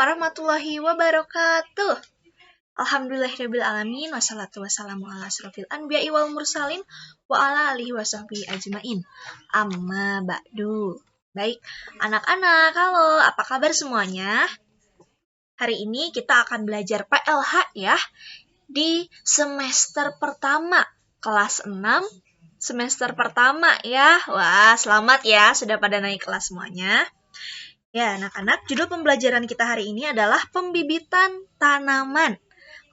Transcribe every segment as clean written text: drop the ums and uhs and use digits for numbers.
warahmatullahi wabarakatuh. Alhamdulillahirabbil alamin wassalatu wassalamu ala asrofil anbiya'i wal mursalin wa ala alihi wasahbihi ajmain. Amma ba'du. Baik, anak-anak, halo, apa kabar semuanya? Hari ini kita akan belajar PLH ya di semester pertama, kelas 6, semester pertama ya. Wah, selamat ya, sudah pada naik kelas semuanya. Ya, anak-anak, judul pembelajaran kita hari ini adalah pembibitan tanaman.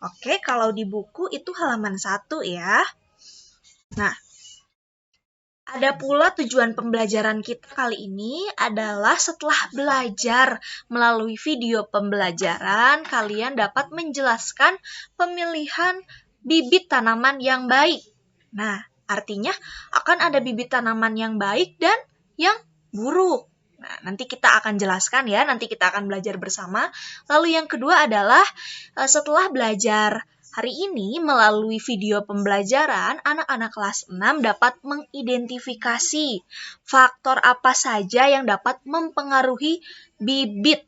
Oke, kalau di buku itu halaman 1 ya. Nah, ada pula tujuan pembelajaran kita kali ini adalah setelah belajar melalui video pembelajaran, kalian dapat menjelaskan pemilihan bibit tanaman yang baik. Nah, artinya akan ada bibit tanaman yang baik dan yang buruk. Nah, nanti kita akan jelaskan ya, nanti kita akan belajar bersama. Lalu yang kedua adalah setelah belajar hari ini melalui video pembelajaran, anak-anak kelas 6 dapat mengidentifikasi faktor apa saja yang dapat mempengaruhi bibit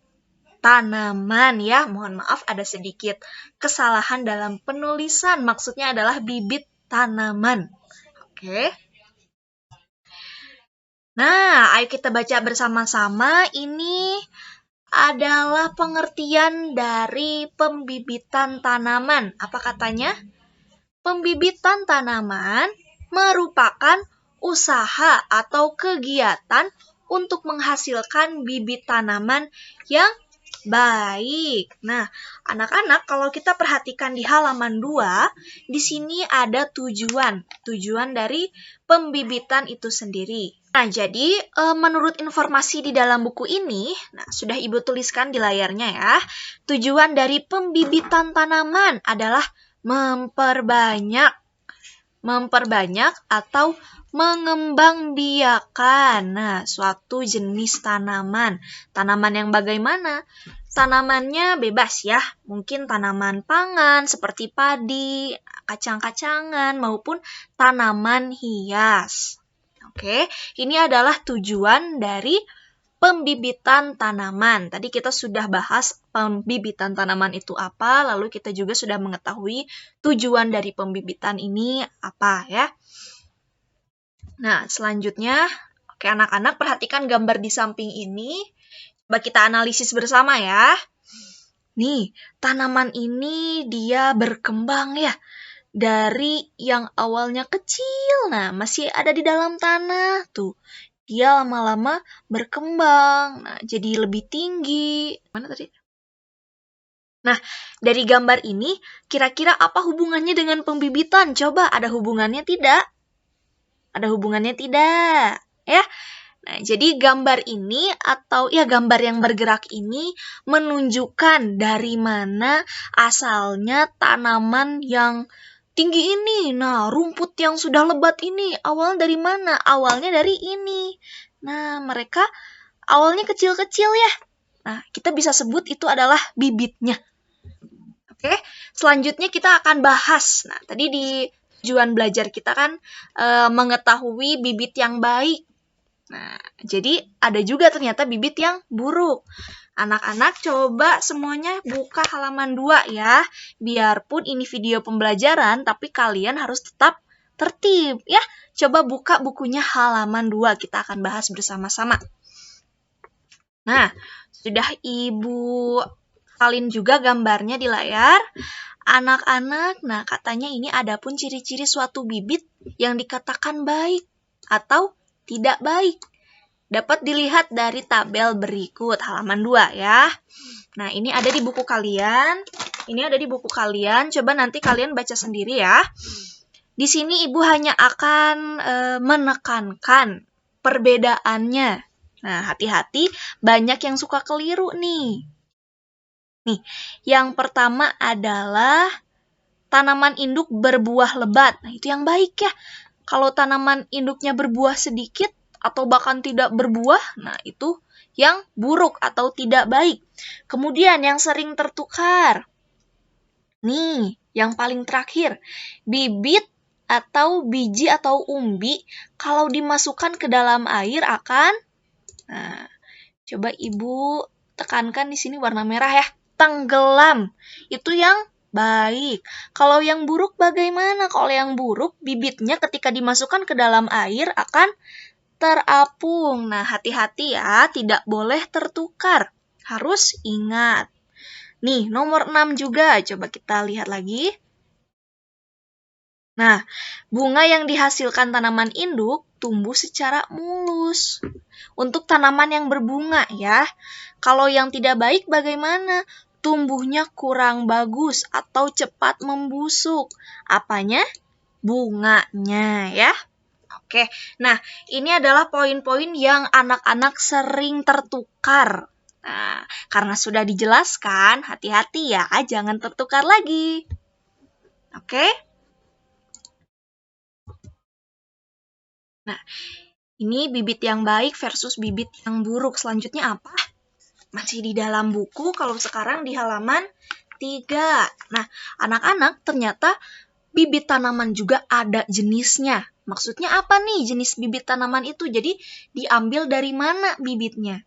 tanaman ya. Mohon maaf ada sedikit kesalahan dalam penulisan, maksudnya adalah bibit tanaman. Oke. Nah, ayo kita baca bersama-sama. Ini adalah pengertian dari pembibitan tanaman. Apa katanya? Pembibitan tanaman merupakan usaha atau kegiatan untuk menghasilkan bibit tanaman yang baik. Nah, anak-anak, kalau kita perhatikan di halaman 2, di sini ada tujuan dari pembibitan itu sendiri. Nah, jadi menurut informasi di dalam buku ini, nah sudah Ibu tuliskan di layarnya ya, tujuan dari pembibitan tanaman adalah memperbanyak atau mengembangbiakan suatu jenis tanaman. Tanaman yang bagaimana? Tanamannya bebas ya, mungkin tanaman pangan seperti padi, kacang-kacangan, maupun tanaman hias. Oke, ini adalah tujuan dari pembibitan tanaman. Tadi kita sudah bahas pembibitan tanaman itu apa, lalu kita juga sudah mengetahui tujuan dari pembibitan ini apa ya. Nah, selanjutnya, oke anak-anak perhatikan gambar di samping ini. Coba kita analisis bersama ya. Nih, tanaman ini dia berkembang ya. Dari yang awalnya kecil, nah masih ada di dalam tanah tuh. Dia lama-lama berkembang, nah jadi lebih tinggi. Mana tadi? Nah, dari gambar ini, kira-kira apa hubungannya dengan pembibitan? Coba, ada hubungannya tidak? Ada hubungannya tidak? Ya. Nah, jadi gambar ini atau ya gambar yang bergerak ini menunjukkan dari mana asalnya tanaman yang tinggi ini. Nah, rumput yang sudah lebat ini awalnya dari mana? Awalnya dari ini. Nah, mereka awalnya kecil-kecil ya. Nah, kita bisa sebut itu adalah bibitnya. Oke, selanjutnya kita akan bahas. Nah, tadi di tujuan belajar kita kan mengetahui bibit yang baik. Nah, jadi ada juga ternyata bibit yang buruk. Anak-anak coba semuanya buka halaman 2 ya. Biarpun ini video pembelajaran, tapi kalian harus tetap tertib ya. Coba buka bukunya halaman 2, kita akan bahas bersama-sama. Nah, sudah Ibu salin juga gambarnya di layar. Anak-anak, nah katanya ini ada pun ciri-ciri suatu bibit yang dikatakan baik atau tidak baik. Dapat dilihat dari tabel berikut, halaman 2 ya. Nah, ini ada di buku kalian. Coba nanti kalian baca sendiri ya. Di sini Ibu hanya akan menekankan perbedaannya. Nah, hati-hati, banyak yang suka keliru nih. Nih, yang pertama adalah tanaman induk berbuah lebat. Nah, itu yang baik ya. Kalau tanaman induknya berbuah sedikit, atau bahkan tidak berbuah, nah itu yang buruk atau tidak baik. Kemudian yang sering tertukar. Nih, yang paling terakhir. Bibit atau biji atau umbi, kalau dimasukkan ke dalam air akan, nah, coba Ibu tekankan di sini warna merah ya. Tenggelam. Itu yang baik. Kalau yang buruk bagaimana? Kalau yang buruk, bibitnya ketika dimasukkan ke dalam air akan terapung. Nah, hati-hati ya, tidak boleh tertukar. Harus ingat. Nih, nomor 6 juga. Coba kita lihat lagi. Nah, bunga yang dihasilkan tanaman induk tumbuh secara mulus. Untuk tanaman yang berbunga ya. Kalau yang tidak baik bagaimana? Tumbuhnya kurang bagus atau cepat membusuk. Apanya? Bunganya ya. Oke, nah ini adalah poin-poin yang anak-anak sering tertukar. Nah, karena sudah dijelaskan, hati-hati ya, jangan tertukar lagi. Oke? Nah, ini bibit yang baik versus bibit yang buruk. Selanjutnya apa? Masih di dalam buku, kalau sekarang di halaman 3. Nah, anak-anak ternyata bibit tanaman juga ada jenisnya. Maksudnya apa nih jenis bibit tanaman itu? Jadi diambil dari mana bibitnya?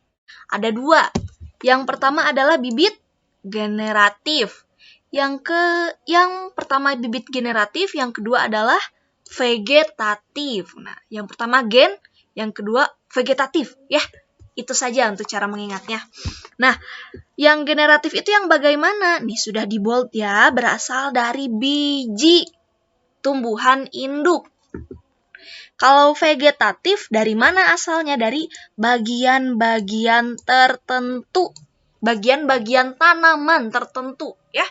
Ada 2. Yang pertama adalah bibit generatif. Yang pertama bibit generatif, yang kedua adalah vegetatif. Nah, yang pertama gen, yang kedua vegetatif ya. Itu saja untuk cara mengingatnya. Nah, yang generatif itu yang bagaimana? Nih sudah di bold ya, berasal dari biji tumbuhan induk. Kalau vegetatif dari mana asalnya? Dari bagian-bagian tertentu. Bagian-bagian tanaman tertentu ya.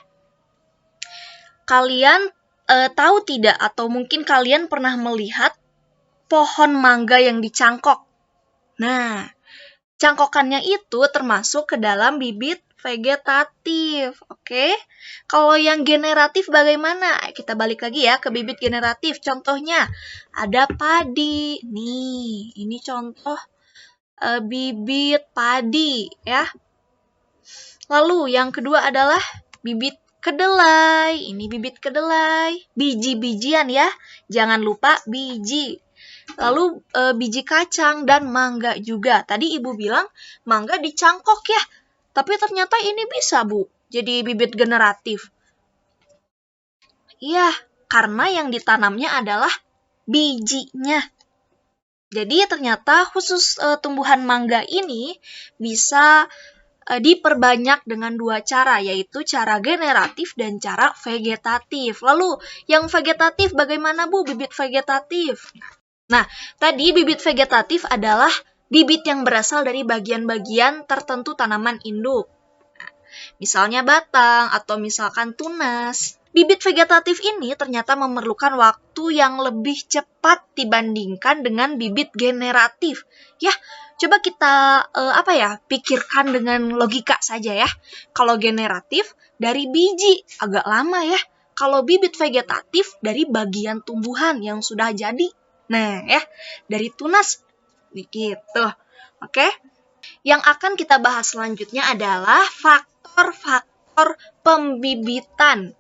Kalian tahu tidak atau mungkin kalian pernah melihat pohon mangga yang dicangkok? Nah, cangkokannya itu termasuk ke dalam bibit vegetatif, oke? Kalau yang generatif bagaimana? Kita balik lagi ya ke bibit generatif. Contohnya, ada padi. Nih, ini contoh bibit padi ya. Lalu yang kedua adalah bibit kedelai. Ini bibit kedelai. Biji-bijian ya. Jangan lupa biji. Lalu biji kacang dan mangga juga. Tadi Ibu bilang mangga dicangkok ya. Tapi ternyata ini bisa, Bu. Jadi bibit generatif. Iya, karena yang ditanamnya adalah bijinya. Jadi ternyata khusus tumbuhan mangga ini bisa diperbanyak dengan 2 cara, yaitu cara generatif dan cara vegetatif. Lalu yang vegetatif bagaimana, Bu? Bibit vegetatif. Nah, tadi bibit vegetatif adalah bibit yang berasal dari bagian-bagian tertentu tanaman induk. Nah, misalnya batang atau misalkan tunas. Bibit vegetatif ini ternyata memerlukan waktu yang lebih cepat dibandingkan dengan bibit generatif. Ya, coba kita pikirkan dengan logika saja ya. Kalau generatif dari biji agak lama ya. Kalau bibit vegetatif dari bagian tumbuhan yang sudah jadi. Nah, ya, dari tunas begitu. Oke? Yang akan kita bahas selanjutnya adalah faktor-faktor pembibitan.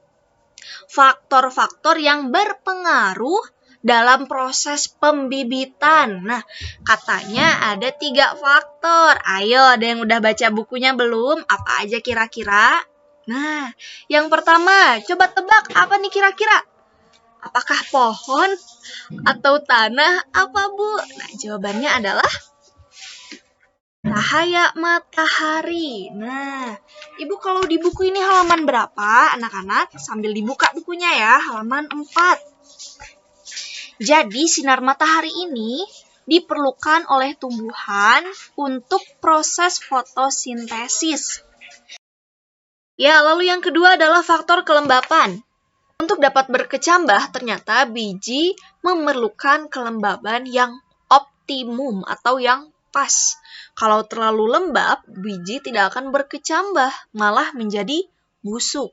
Faktor-faktor yang berpengaruh dalam proses pembibitan. Nah, katanya ada 3 faktor. Ayo, ada yang udah baca bukunya belum? Apa aja kira-kira? Nah, yang pertama, coba tebak apa nih kira-kira? Apakah pohon atau tanah? Apa, Bu? Nah, jawabannya adalah cahaya matahari. Nah, Ibu kalau di buku ini halaman berapa, anak-anak? Sambil dibuka bukunya ya, halaman 4. Jadi, sinar matahari ini diperlukan oleh tumbuhan untuk proses fotosintesis. Ya, lalu yang kedua adalah faktor kelembapan. Untuk dapat berkecambah, ternyata biji memerlukan kelembaban yang optimum atau yang pas. Kalau terlalu lembab, biji tidak akan berkecambah, malah menjadi busuk.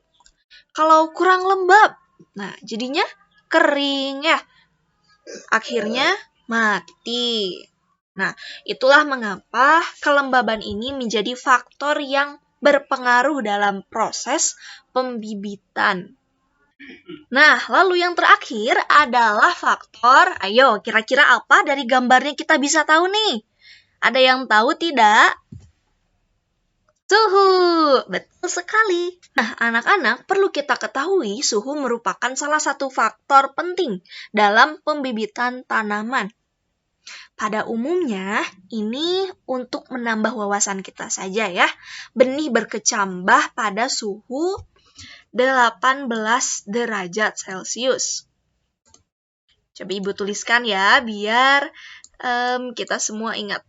Kalau kurang lembab, nah jadinya kering ya. Akhirnya mati. Nah, itulah mengapa kelembaban ini menjadi faktor yang berpengaruh dalam proses pembibitan. Nah, lalu yang terakhir adalah faktor, ayo kira-kira apa dari gambarnya kita bisa tahu nih? Ada yang tahu tidak? Suhu, betul sekali. Nah, anak-anak, perlu kita ketahui suhu merupakan salah satu faktor penting dalam pembibitan tanaman. Pada umumnya, ini untuk menambah wawasan kita saja ya. Benih berkecambah pada suhu 18 derajat Celcius. Coba Ibu tuliskan ya, biar kita semua ingat.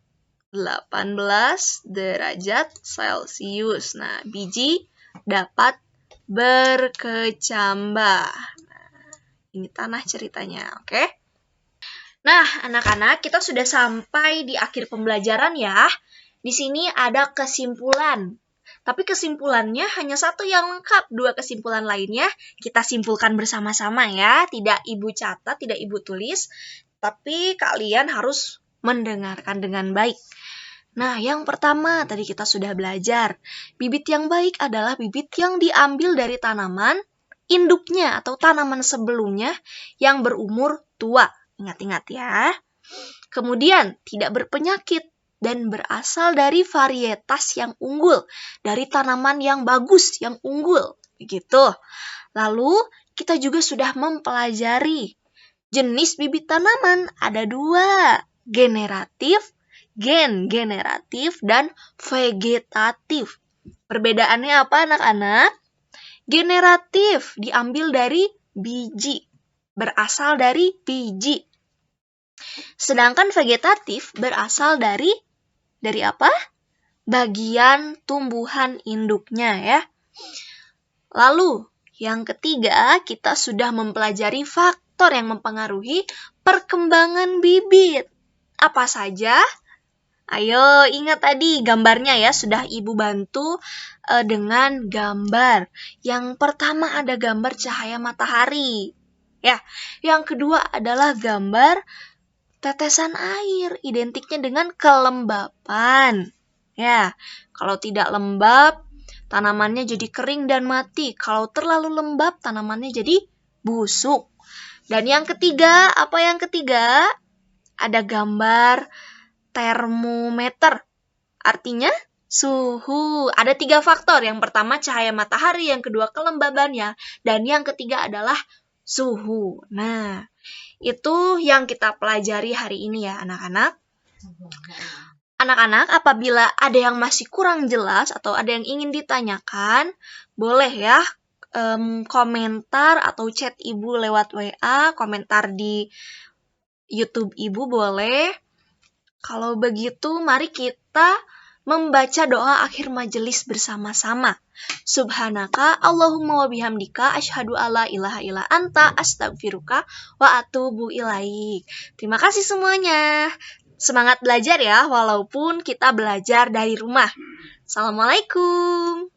18 derajat Celcius. Nah, biji dapat berkecambah. Nah, ini tanah ceritanya, oke? Nah, anak-anak, kita sudah sampai di akhir pembelajaran ya. Di sini ada kesimpulan. Tapi kesimpulannya hanya satu yang lengkap. 2 kesimpulan lainnya kita simpulkan bersama-sama ya. Tidak Ibu catat, tidak Ibu tulis. Tapi kalian harus mendengarkan dengan baik. Nah, yang pertama tadi kita sudah belajar. Bibit yang baik adalah bibit yang diambil dari tanaman induknya atau tanaman sebelumnya yang berumur tua. Ingat-ingat ya. Kemudian, tidak berpenyakit dan berasal dari varietas yang unggul, dari tanaman yang bagus, yang unggul. Begitu. Lalu, kita juga sudah mempelajari jenis bibit tanaman. Ada 2, generatif dan vegetatif. Perbedaannya apa anak-anak? Generatif diambil dari biji, berasal dari biji. Sedangkan vegetatif berasal dari apa? Bagian tumbuhan induknya ya. Lalu, yang ketiga, kita sudah mempelajari faktor yang mempengaruhi perkembangan bibit. Apa saja? Ayo, ingat tadi gambarnya ya, sudah Ibu bantu dengan gambar. Yang pertama ada gambar cahaya matahari. Ya, yang kedua adalah gambar tetesan air, identiknya dengan kelembapan. Ya, kalau tidak lembab, tanamannya jadi kering dan mati. Kalau terlalu lembab, tanamannya jadi busuk. Dan yang ketiga, apa yang ketiga? Ada gambar termometer, artinya suhu. Ada 3 faktor. Yang pertama cahaya matahari, yang kedua kelembabannya, dan yang ketiga adalah suhu. Nah, itu yang kita pelajari hari ini ya anak-anak. Anak-anak, apabila ada yang masih kurang jelas atau ada yang ingin ditanyakan, boleh ya komentar atau chat Ibu lewat WA, komentar di YouTube Ibu boleh. Kalau begitu, mari kita membaca doa akhir majelis bersama-sama. Subhanaka Allahumma wa bihamdika asyhadu alla ilaha illa anta astaghfiruka wa atubu ilaik. Terima kasih semuanya. Semangat belajar ya, walaupun kita belajar dari rumah. Assalamualaikum.